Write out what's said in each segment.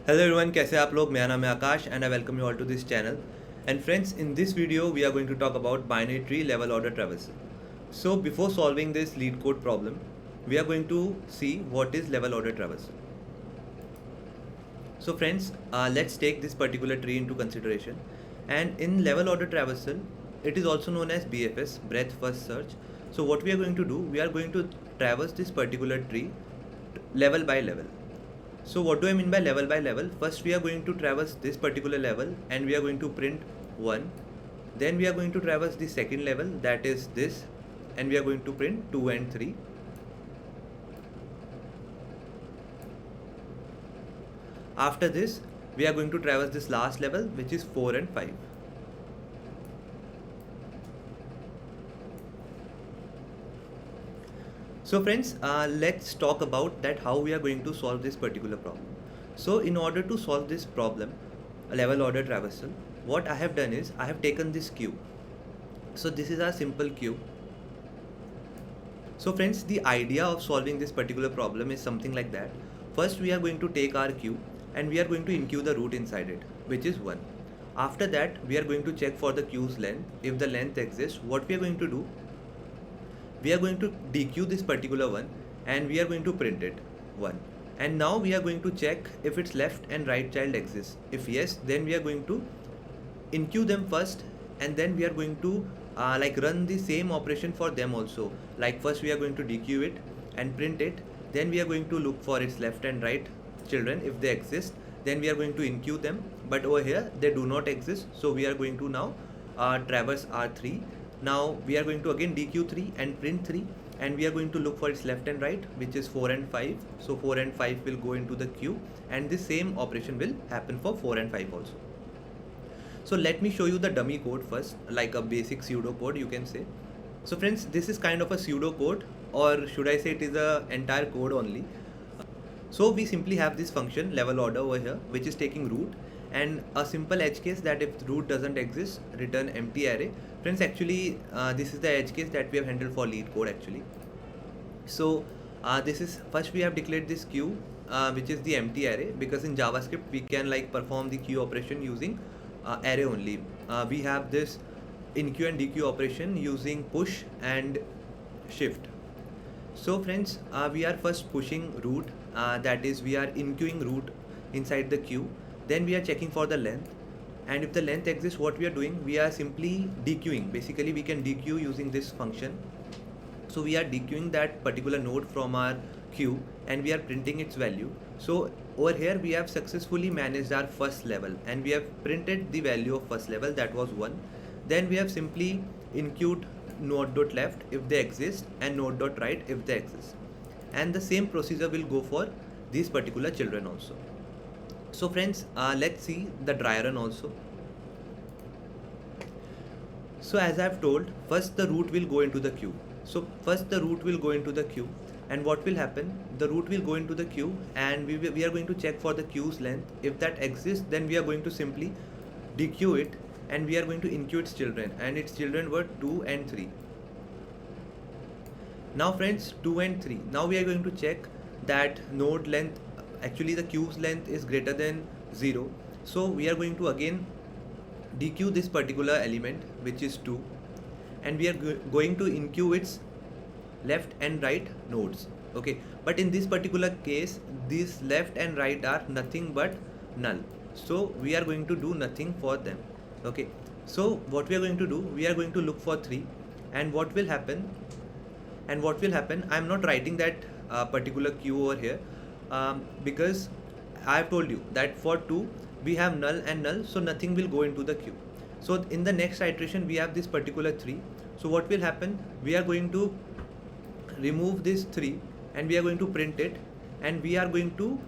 Hello everyone, कैसे हैं आप लोग? मेरा नाम है आकाश and I welcome you all to this channel. And friends, in this video we are going to talk about binary tree level order traversal. So before solving this lead code problem, we are going to see what is level order traversal. So friends, let's take this particular tree into consideration. And in level order traversal, it is also known as BFS, breadth first search. So what we are going to do, we are going to traverse this particular tree level by level. So what do I mean by level? First we are going to traverse this particular level and we are going to print 1. Then we are going to traverse the second level, that is this, and we are going to print 2 and 3. After this, we are going to traverse this last level, which is 4 and 5. So friends, let's talk about that how we are going to solve this particular problem. So in order to solve this problem, a level order traversal, what I have done is I have taken this cube. So this is a simple cube. So friends, the idea of solving this particular problem is something like that. First we are going to take our cube and we are going to enqueue the root inside it, which is 1. After that, we are going to check for the queue's length. If the length exists, what we are going to do, we are going to dequeue this particular one and we are going to print it 1. And now we are going to check if its left and right child exists. If yes, then we are going to enqueue them first and then we are going to run the same operation for them also. Like first we are going to dequeue it and print it, then we are going to look for its left and right children. If they exist, then we are going to enqueue them, but over here they do not exist, so we are going to now traverse R3. Now we are going to again dequeue 3 and print 3, and we are going to look for its left and right, which is 4 and 5. So 4 and 5 will go into the queue and the same operation will happen for 4 and 5 also. So let me show you the dummy code first, like a basic pseudo code you can say. So friends, this is kind of a pseudo code, or should I say it is a entire code only. So we simply have this function level order over here, which is taking root and a simple edge case that if root doesn't exist, return empty array. Friends, actually this is the edge case that we have handled for lead code actually. So this is first we have declared this queue which is the empty array, because in JavaScript we can perform the queue operation using array only. We have this enqueue and dequeue operation using push and shift. So friends, we are first pushing root, that is we are enqueuing root inside the queue. Then we are checking for the length, and if the length exists, what we are doing, we are simply dequeuing. Basically we can dequeue using this function. So we are dequeuing that particular node from our queue and we are printing its value. So over here we have successfully managed our first level and we have printed the value of first level, that was 1. Then we have simply enqueued node.left if they exist and node.right if they exist, and the same procedure will go for these particular children also. So friends, let's see the dry run also. So as I have told, first the root will go into the queue. So first the root will go into the queue, and what will happen, the root will go into the queue and we are going to check for the queue's length. If that exists, then we are going to simply dequeue it and we are going to enqueue its children, and its children were 2 and 3. Now friends, 2 and 3, now we are going to check that node length, actually the queue's length is greater than 0. So we are going to again dequeue this particular element, which is 2, and we are going to enqueue its left and right nodes. Okay, but in this particular case these left and right are nothing but null, so we are going to do nothing for them. Okay, so what we are going to do, we are going to look for 3, and what will happen, I'm not writing that particular queue over here because I have told you that for 2 we have null and null, so nothing will go into the queue. So in the next iteration we have this particular 3. So what will happen, we are going to remove this 3 and we are going to print it, and we are going to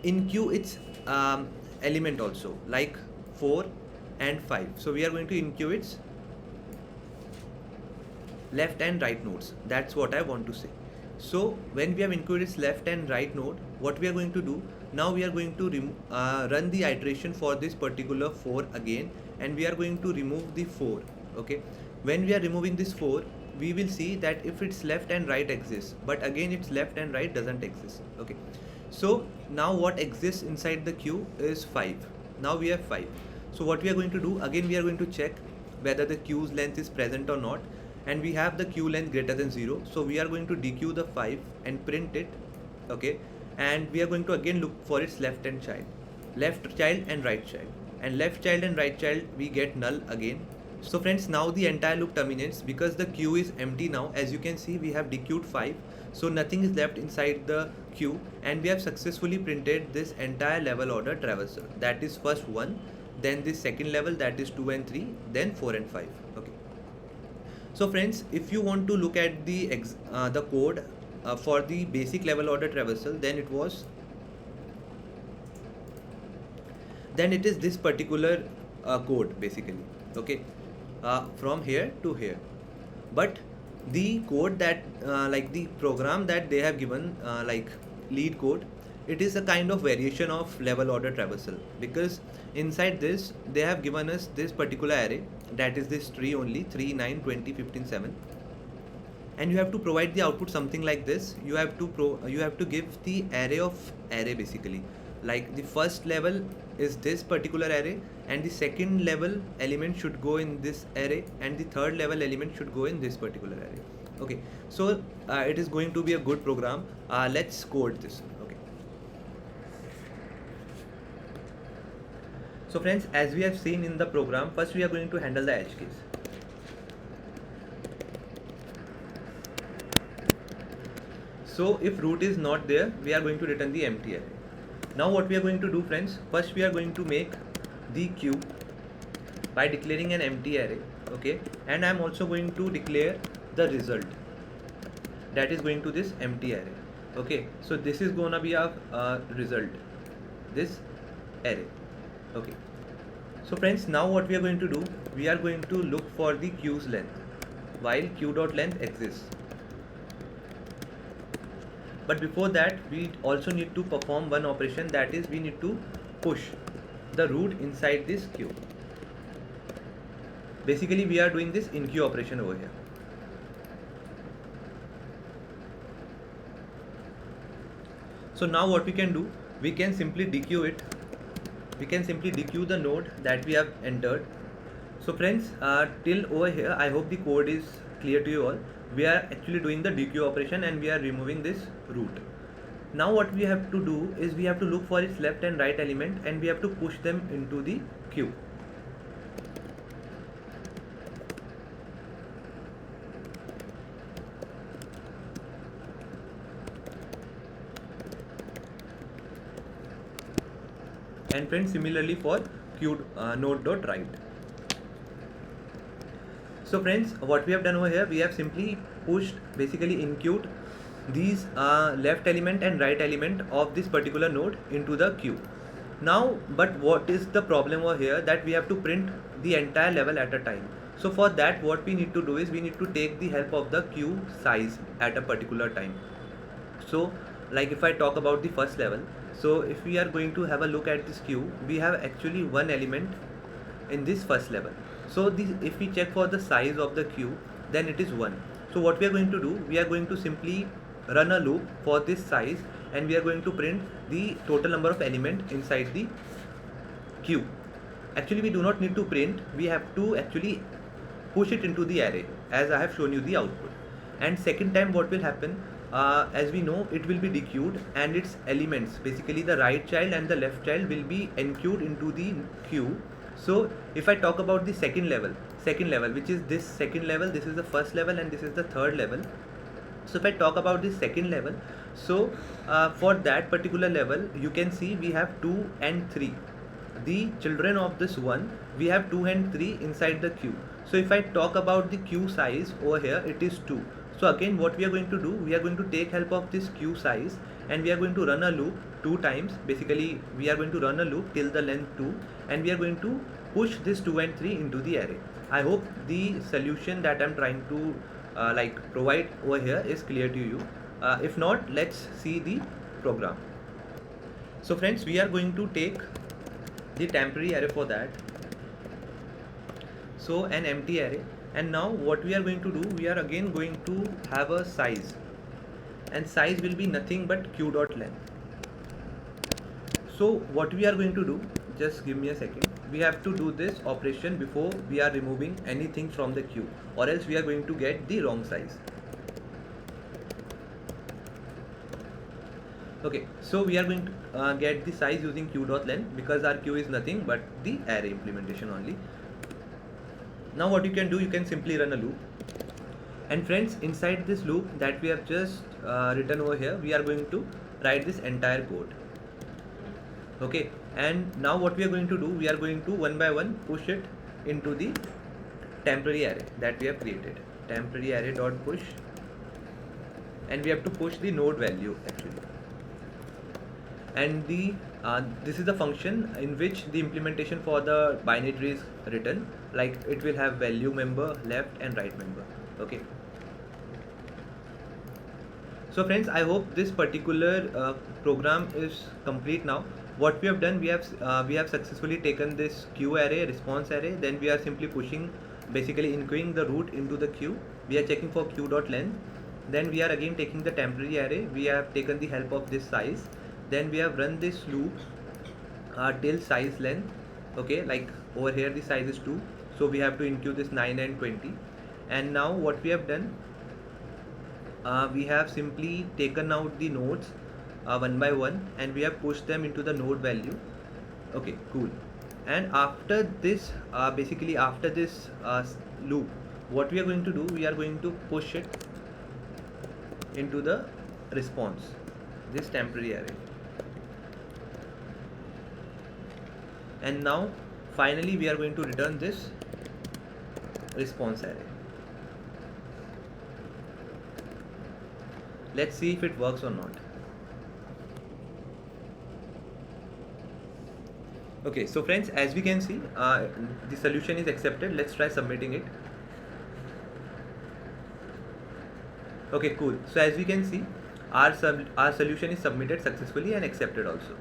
enqueue its element also, like 4 and 5. So we are going to enqueue its left and right nodes, that's what I want to say. So when we have enqueued its left and right node, what we are going to do, now we are going to run the iteration for this particular 4 again, and we are going to remove the 4. Okay, when we are removing this 4, we will see that if its left and right exists, but again its left and right doesn't exist. Okay, So now what exists inside the queue is 5. Now we have 5. So what we are going to do, again we are going to check whether the queue's length is present or not, and we have the queue length greater than 0. So we are going to dequeue the 5 and print it, okay, and we are going to again look for its left and right child, and left child and right child we get null again. So friends, now the entire loop terminates because the queue is empty now. As you can see, we have dequeued 5, so nothing is left inside the queue, and we have successfully printed this entire level order traversal. That is first 1, then this second level, that is 2 and 3, then 4 and 5. Okay. So friends, if you want to look at the code for the basic level order traversal, then it is this particular code basically, okay, from here to here. But the code that like the program that they have given, like lead code, it is a kind of variation of level order traversal, because inside this they have given us this particular array, that is this tree only, 3, 9, 20, 15, 7, and you have to provide the output something like this. You have to give the array basically. Like the first level is this particular array, and the second level element should go in this array, and the third level element should go in this particular array. Okay, so it is going to be a good program. Let's code this. Okay. So friends, as we have seen in the program, first we are going to handle the edge case. So if root is not there, we are going to return the empty array. Now what we are going to do, friends, first we are going to make the queue by declaring an empty array, okay, and I am also going to declare the result, that is going to this empty array, okay. So this is gonna be our result, this array, okay. So friends, now what we are going to do, we are going to look for the queue's length while queue.length exists. But before that, we also need to perform one operation, that is we need to push the root inside this queue. Basically we are doing this in queue operation over here. So now what we can do, we can simply dequeue it. We can simply dequeue the node that we have entered. So friends, till over here, I hope the code is clear to you all. We are actually doing the dequeue operation and we are removing this root. Now what we have to do is we have to look for its left and right element, and we have to push them into the queue. And friends, similarly for queue node.write. So friends, what we have done over here, we have simply pushed, basically enqueued these left element and right element of this particular node into the queue. Now, but what is the problem over here, that we have to print the entire level at a time. So for that, what we need to do is we need to take the help of the queue size at a particular time. So like if I talk about the first level, so if we are going to have a look at this queue, we have actually one element in this first level. So if we check for the size of the queue, then it is 1. So what we are going to do, we are going to simply run a loop for this size, and we are going to print the total number of elements inside the queue. Actually we do not need to print, we have to actually push it into the array, as I have shown you the output. And second time what will happen, as we know, it will be dequeued, and its elements, basically the right child and the left child, will be enqueued into the queue. So if I talk about the second level, which is this second level, this is the first level and this is the third level. So if I talk about this second level, so for that particular level, you can see we have 2 and 3. The children of this one, we have 2 and 3 inside the queue. So if I talk about the queue size over here, it is 2. So again, what we are going to do, we are going to take help of this queue size, and we are going to run a loop 2 times. Basically we are going to run a loop till the length 2, and we are going to push this 2 and 3 into the array. I hope the solution that I'm trying to provide over here is clear to you. If not, let's see the program. So friends, we are going to take the temporary array for that, so an empty array. And now what we are going to do, we are again going to have a size, and size will be nothing but queue.length. So what we are going to do, just give me a second. We have to do this operation before we are removing anything from the queue, or else we are going to get the wrong size. Okay, so we are going to get the size using queue.len, because our queue is nothing but the array implementation only. Now what you can do, you can simply run a loop. And friends, inside this loop that we have just written over here, we are going to write this entire code. Okay, and now what we are going to do, we are going to one by one push it into the temporary array that we have created. Temporary array dot push, and we have to push the node value actually. And the this is the function in which the implementation for the binary tree is written. Like it will have value member, left and right member. Okay. So friends, I hope this particular program is complete now. What we have done, we have successfully taken this queue array, response array, then we are simply pushing, basically enqueuing the root into the queue. We are checking for queue.len, then we are again taking the temporary array, we have taken the help of this size, then we have run this loop till size length. Okay, like over here the size is 2, so we have to enqueue this 9 and 20. And now what we have done, we have simply taken out the nodes one by one, and we have pushed them into the node value. Okay, cool. And after this, basically after this loop, what we are going to do, we are going to push it into the response, this temporary array. And now finally we are going to return this response array. Let's see if it works or not. Okay, so friends, as we can see, the solution is accepted. Let's try submitting it. Okay, cool. So as we can see, our solution is submitted successfully and accepted also.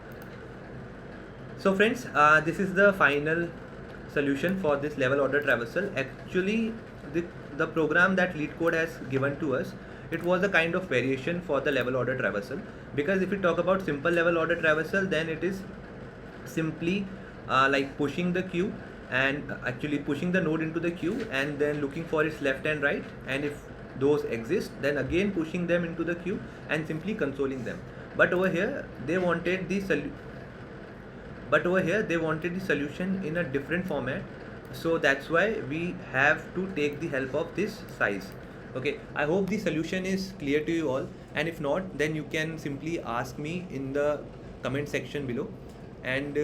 So friends, this is the final solution for this level order traversal. Actually, the program that LeetCode has given to us, it was a kind of variation for the level order traversal. Because if we talk about simple level order traversal, then it is simply like pushing the queue and actually pushing the node into the queue and then looking for its left and right, and if those exist, then again pushing them into the queue and simply consoling them. But over here they wanted the solution in a different format, so that's why we have to take the help of this size. Okay, I hope the solution is clear to you all, and if not, then you can simply ask me in the comment section below. And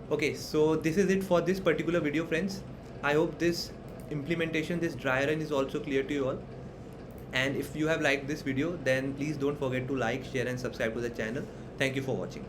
okay, so this is it for this particular video, friends. I hope this implementation, this dry run, is also clear to you all. And if you have liked this video, then please don't forget to like, share and subscribe to the channel. Thank you for watching.